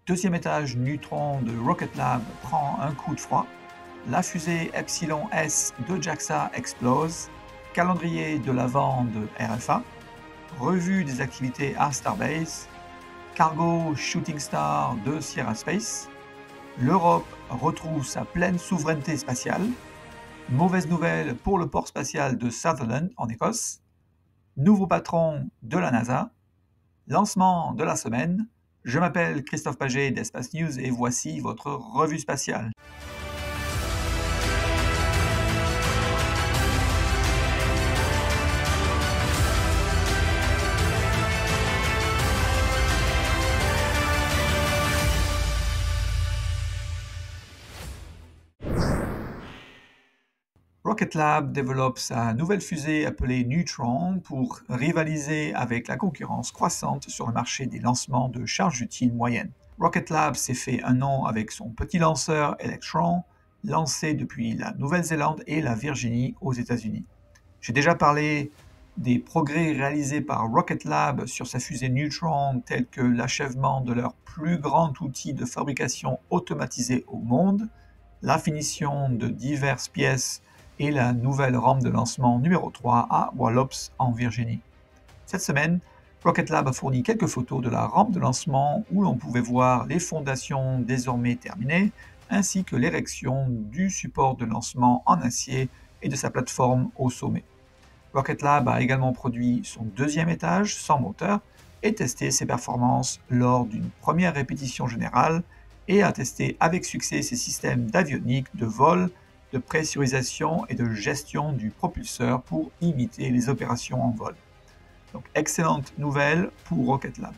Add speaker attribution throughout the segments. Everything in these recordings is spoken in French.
Speaker 1: Deuxième étage Neutron de Rocket Lab prend un coup de froid. La fusée Epsilon S de JAXA explose. Calendrier de l'Avent de RFA. Revue des activités à Starbase. Cargo Shooting Star de Sierra Space. L'Europe retrouve sa pleine souveraineté spatiale. Mauvaise nouvelle pour le port spatial de Sutherland en Écosse. Nouveau patron de la NASA. Lancement de la semaine. Je m'appelle Christophe Paget d'Espace News et voici votre revue spatiale. Rocket Lab développe sa nouvelle fusée appelée Neutron pour rivaliser avec la concurrence croissante sur le marché des lancements de charge utile moyenne. Rocket Lab s'est fait un nom avec son petit lanceur Electron, lancé depuis la Nouvelle-Zélande et la Virginie aux États-Unis. J'ai déjà parlé des progrès réalisés par Rocket Lab sur sa fusée Neutron, tels que l'achèvement de leur plus grand outil de fabrication automatisé au monde, la finition de diverses pièces et la nouvelle rampe de lancement numéro 3 à Wallops en Virginie. Cette semaine, Rocket Lab a fourni quelques photos de la rampe de lancement où l'on pouvait voir les fondations désormais terminées, ainsi que l'érection du support de lancement en acier et de sa plateforme au sommet. Rocket Lab a également produit son deuxième étage sans moteur et testé ses performances lors d'une première répétition générale et a testé avec succès ses systèmes d'avionique, de vol, de pressurisation et de gestion du propulseur pour imiter les opérations en vol. Donc, excellente nouvelle pour Rocket Lab.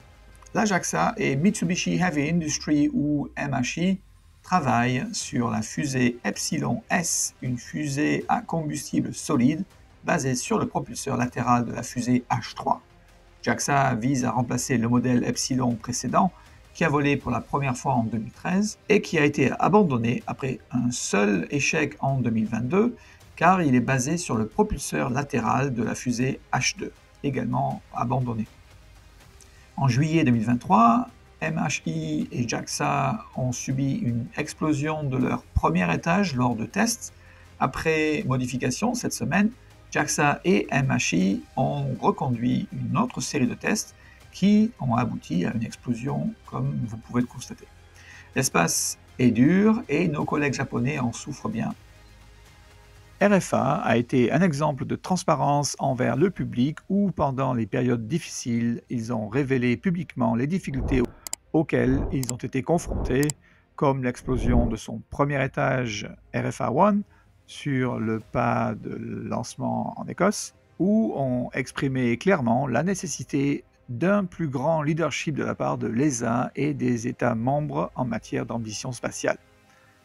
Speaker 1: La JAXA et Mitsubishi Heavy Industries ou MHI travaillent sur la fusée Epsilon S, une fusée à combustible solide basée sur le propulseur latéral de la fusée H3. JAXA vise à remplacer le modèle Epsilon précédent qui a volé pour la première fois en 2013 et qui a été abandonné après un seul échec en 2022 car il est basé sur le propulseur latéral de la fusée H2, également abandonné. En juillet 2023, MHI et JAXA ont subi une explosion de leur premier étage lors de tests. Après modification cette semaine, JAXA et MHI ont reconduit une autre série de tests qui ont abouti à une explosion, comme vous pouvez le constater. L'espace est dur et nos collègues japonais en souffrent bien. RFA a été un exemple de transparence envers le public où, pendant les périodes difficiles, ils ont révélé publiquement les difficultés auxquelles ils ont été confrontés, comme l'explosion de son premier étage RFA One sur le pas de lancement en Écosse, où ont exprimé clairement la nécessité d'un plus grand leadership de la part de l'ESA et des États membres en matière d'ambition spatiale.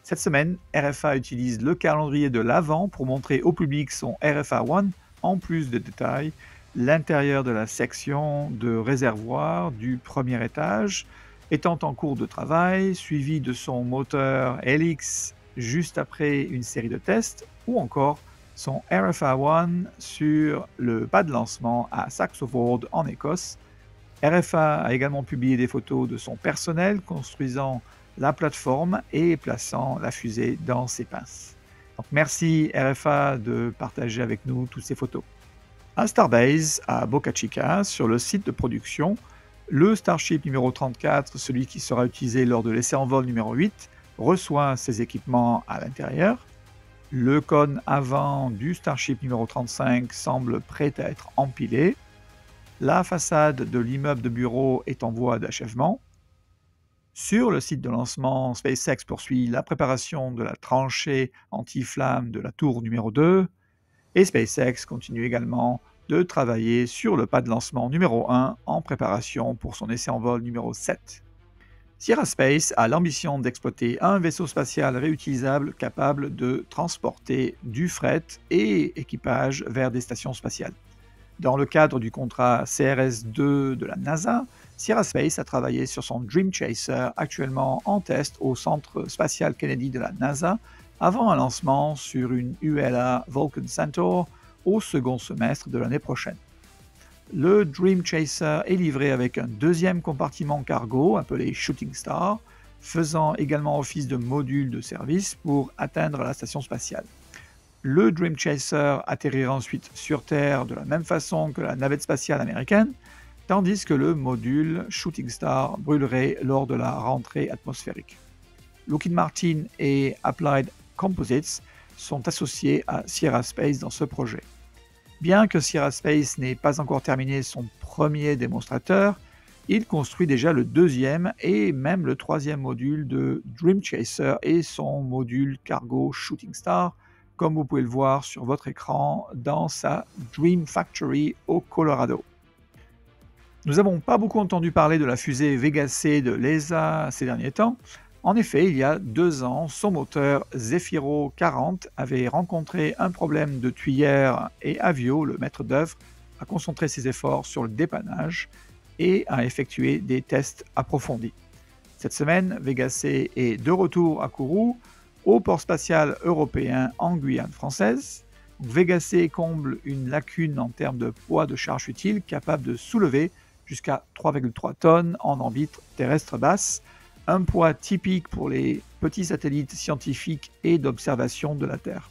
Speaker 1: Cette semaine, RFA utilise le calendrier de l'Avent pour montrer au public son RFA One, en plus de détails, l'intérieur de la section de réservoir du premier étage, étant en cours de travail, suivi de son moteur Helix juste après une série de tests, ou encore son RFA One sur le pas de lancement à Saxford en Écosse. RFA a également publié des photos de son personnel construisant la plateforme et plaçant la fusée dans ses pinces. Donc merci RFA de partager avec nous toutes ces photos. À Starbase, à Boca Chica, sur le site de production, le Starship numéro 34, celui qui sera utilisé lors de l'essai en vol numéro 8, reçoit ses équipements à l'intérieur. Le cône avant du Starship numéro 35 semble prêt à être empilé. La façade de l'immeuble de bureau est en voie d'achèvement. Sur le site de lancement, SpaceX poursuit la préparation de la tranchée anti-flamme de la tour numéro 2 et SpaceX continue également de travailler sur le pas de lancement numéro 1 en préparation pour son essai en vol numéro 7. Sierra Space a l'ambition d'exploiter un vaisseau spatial réutilisable capable de transporter du fret et équipage vers des stations spatiales. Dans le cadre du contrat CRS-2 de la NASA, Sierra Space a travaillé sur son Dream Chaser, actuellement en test au Centre spatial Kennedy de la NASA, avant un lancement sur une ULA Vulcan Centaur au second semestre de l'année prochaine. Le Dream Chaser est livré avec un deuxième compartiment cargo appelé Shooting Star, faisant également office de module de service pour atteindre la station spatiale. Le Dream Chaser atterrira ensuite sur Terre de la même façon que la navette spatiale américaine, tandis que le module Shooting Star brûlerait lors de la rentrée atmosphérique. Lockheed Martin et Applied Composites sont associés à Sierra Space dans ce projet. Bien que Sierra Space n'ait pas encore terminé son premier démonstrateur, il construit déjà le deuxième et même le troisième module de Dream Chaser et son module cargo Shooting Star, comme vous pouvez le voir sur votre écran dans sa Dream Factory au Colorado. Nous n'avons pas beaucoup entendu parler de la fusée Vega C de l'ESA ces derniers temps. En effet, il y a 2 ans, son moteur Zefiro 40 avait rencontré un problème de tuyère et Avio, le maître d'œuvre, a concentré ses efforts sur le dépannage et a effectué des tests approfondis. Cette semaine, Vega C est de retour à Kourou, au port spatial européen en Guyane française. Vega C comble une lacune en termes de poids de charge utile capable de soulever jusqu'à 3,3 tonnes en orbite terrestre basse, un poids typique pour les petits satellites scientifiques et d'observation de la Terre.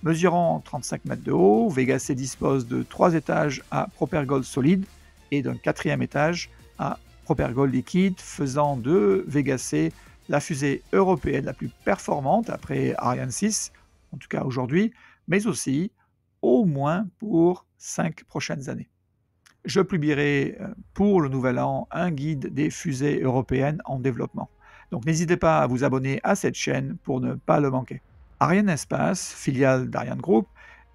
Speaker 1: Mesurant 35 mètres de haut, Vega C dispose de 3 étages à propergol solide et d'un 4e étage à propergol liquide, faisant de Vega C la fusée européenne la plus performante après Ariane 6, en tout cas aujourd'hui, mais aussi au moins pour 5 prochaines années. Je publierai pour le nouvel an un guide des fusées européennes en développement. Donc n'hésitez pas à vous abonner à cette chaîne pour ne pas le manquer. Arianespace, filiale d'Ariane Group,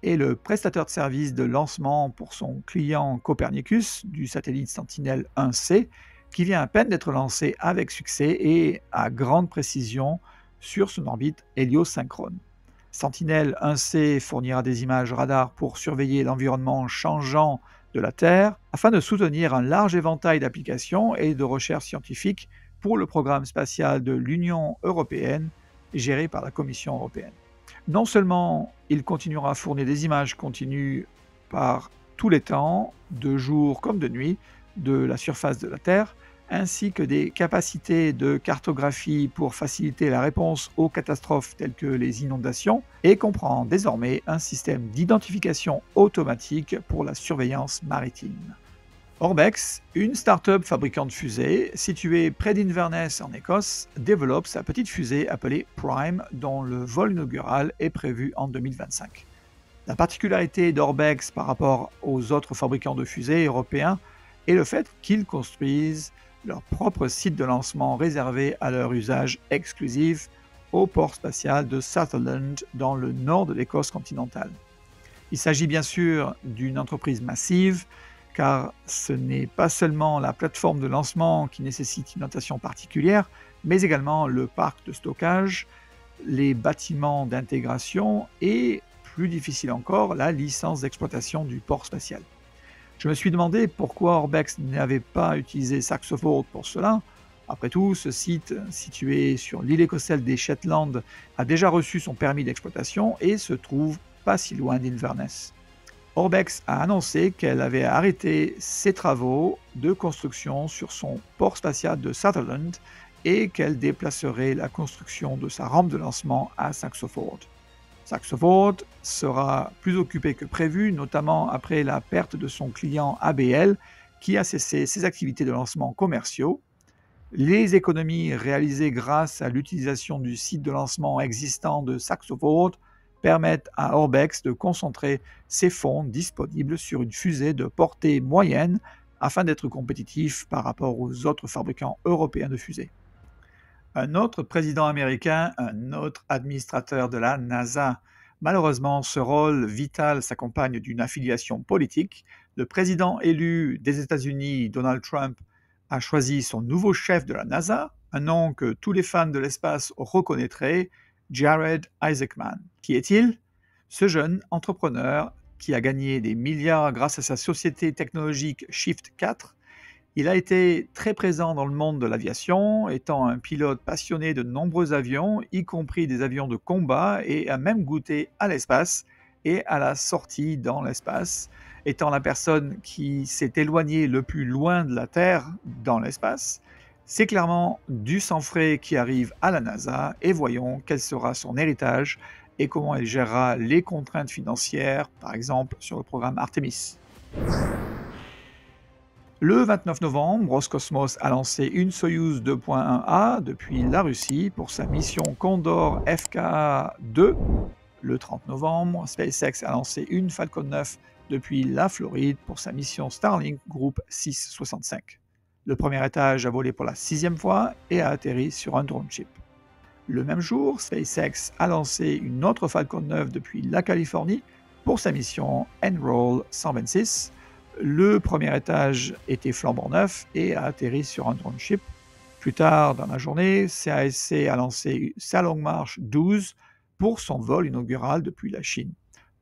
Speaker 1: est le prestataire de services de lancement pour son client Copernicus du satellite Sentinel 1C, qui vient à peine d'être lancé avec succès et à grande précision sur son orbite héliosynchrone. Sentinel 1C fournira des images radar pour surveiller l'environnement changeant de la Terre, afin de soutenir un large éventail d'applications et de recherches scientifiques pour le programme spatial de l'Union européenne, géré par la Commission européenne. Non seulement il continuera à fournir des images continues par tous les temps, de jour comme de nuit, de la surface de la Terre, ainsi que des capacités de cartographie pour faciliter la réponse aux catastrophes telles que les inondations, et comprend désormais un système d'identification automatique pour la surveillance maritime. Orbex, une start-up fabricant de fusées située près d'Inverness en Écosse, développe sa petite fusée appelée Prime, dont le vol inaugural est prévu en 2025. La particularité d'Orbex par rapport aux autres fabricants de fusées européens est le fait qu'ils construisent leur propre site de lancement réservé à leur usage exclusif au port spatial de Sutherland dans le nord de l'Écosse continentale. Il s'agit bien sûr d'une entreprise massive, car ce n'est pas seulement la plateforme de lancement qui nécessite une notation particulière, mais également le parc de stockage, les bâtiments d'intégration et, plus difficile encore, la licence d'exploitation du port spatial. Je me suis demandé pourquoi Orbex n'avait pas utilisé Saxoford pour cela. Après tout, ce site, situé sur l'île écossaise des Shetland, a déjà reçu son permis d'exploitation et se trouve pas si loin d'Inverness. Orbex a annoncé qu'elle avait arrêté ses travaux de construction sur son port spatial de Sutherland et qu'elle déplacerait la construction de sa rampe de lancement à Saxoford. Saxoford sera plus occupé que prévu, notamment après la perte de son client ABL qui a cessé ses activités de lancement commerciaux. Les économies réalisées grâce à l'utilisation du site de lancement existant de Saxoford permettent à Orbex de concentrer ses fonds disponibles sur une fusée de portée moyenne afin d'être compétitif par rapport aux autres fabricants européens de fusées. Un autre président américain, un autre administrateur de la NASA. Malheureusement, ce rôle vital s'accompagne d'une affiliation politique. Le président élu des États-Unis, Donald Trump, a choisi son nouveau chef de la NASA, un nom que tous les fans de l'espace reconnaîtraient, Jared Isaacman. Qui est-il? Ce jeune entrepreneur qui a gagné des milliards grâce à sa société technologique Shift 4. Il a été très présent dans le monde de l'aviation, étant un pilote passionné de nombreux avions, y compris des avions de combat, et a même goûté à l'espace et à la sortie dans l'espace. étant la personne qui s'est éloignée le plus loin de la Terre dans l'espace. C'est clairement du sang frais qui arrive à la NASA et voyons quel sera son héritage et comment elle gérera les contraintes financières, par exemple sur le programme Artemis. Le 29 novembre, Roscosmos a lancé une Soyouz 2.1A depuis la Russie pour sa mission Condor FKA-2. Le 30 novembre, SpaceX a lancé une Falcon 9 depuis la Floride pour sa mission Starlink Group 665. Le premier étage a volé pour la 6e fois et a atterri sur un drone ship. Le même jour, SpaceX a lancé une autre Falcon 9 depuis la Californie pour sa mission Enroll 126. Le premier étage était flambant neuf et a atterri sur un drone ship. Plus tard dans la journée, CASC a lancé sa Long March 12 pour son vol inaugural depuis la Chine.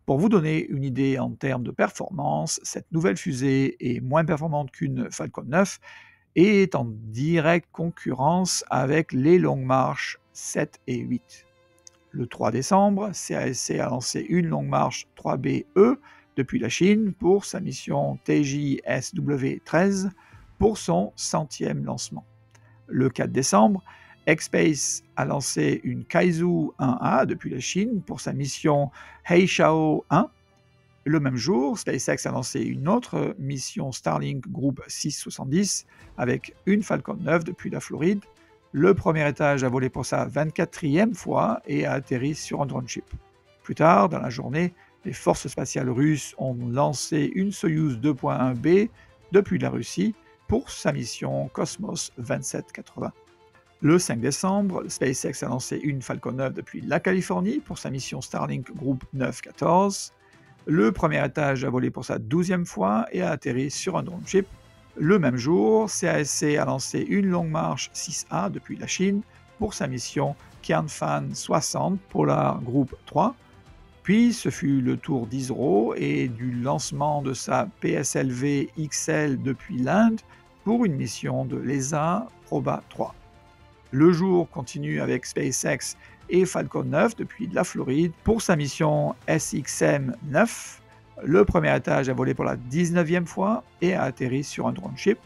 Speaker 1: Pour vous donner une idée en termes de performance, cette nouvelle fusée est moins performante qu'une Falcon 9 et est en directe concurrence avec les Long March 7 et 8. Le 3 décembre, CASC a lancé une Long March 3BE depuis la Chine pour sa mission TJSW-13 pour son 100e lancement. Le 4 décembre, X-Space a lancé une Kaizu 1A depuis la Chine pour sa mission Heixiao 1. Le même jour, SpaceX a lancé une autre mission Starlink Group 670 avec une Falcon 9 depuis la Floride. Le premier étage a volé pour sa 24e fois et a atterri sur un drone ship. Plus tard dans la journée, les forces spatiales russes ont lancé une Soyouz 2.1B depuis la Russie pour sa mission Cosmos 2780. Le 5 décembre, SpaceX a lancé une Falcon 9 depuis la Californie pour sa mission Starlink Group 914. Le premier étage a volé pour sa 12e fois et a atterri sur un drone ship. Le même jour, CASC a lancé une Long March 6A depuis la Chine pour sa mission Qianfan 60 Polar Group 3. Puis ce fut le tour d'ISRO et du lancement de sa PSLV XL depuis l'Inde pour une mission de l'ESA Proba 3. Le jour continue avec SpaceX et Falcon 9 depuis la Floride pour sa mission SXM 9. Le premier étage a volé pour la 19e fois et a atterri sur un drone ship.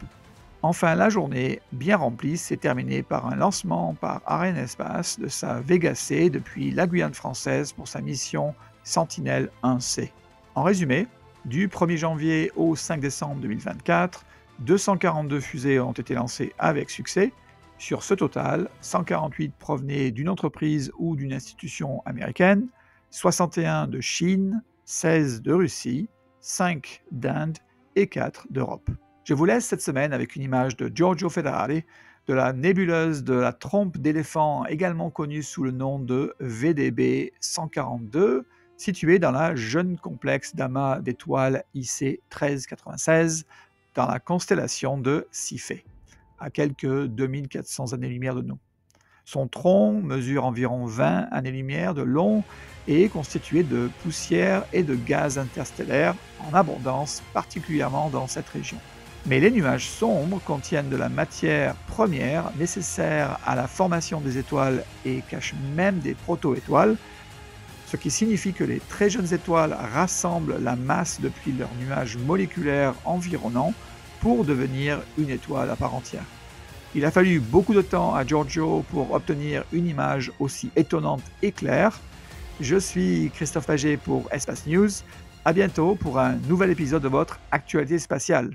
Speaker 1: Enfin, la journée bien remplie s'est terminée par un lancement par Arianespace de sa Vega C depuis la Guyane française pour sa mission Sentinelle 1C. En résumé, du 1er janvier au 5 décembre 2024, 242 fusées ont été lancées avec succès. Sur ce total, 148 provenaient d'une entreprise ou d'une institution américaine, 61 de Chine, 16 de Russie, 5 d'Inde et 4 d'Europe. Je vous laisse cette semaine avec une image de Giorgio Federale de la nébuleuse de la trompe d'éléphant, également connue sous le nom de VDB 142, située dans la jeune complexe d'amas d'étoiles IC 1396 dans la constellation de Cyphée, à quelques 2400 années-lumière de nous. Son tronc mesure environ 20 années-lumière de long et est constitué de poussière et de gaz interstellaires en abondance, particulièrement dans cette région. Mais les nuages sombres contiennent de la matière première nécessaire à la formation des étoiles et cachent même des proto-étoiles, ce qui signifie que les très jeunes étoiles rassemblent la masse depuis leurs nuages moléculaires environnants pour devenir une étoile à part entière. Il a fallu beaucoup de temps à Giorgio pour obtenir une image aussi étonnante et claire. Je suis Christophe Paget pour Espace News. À bientôt pour un nouvel épisode de votre Actualité spatiale.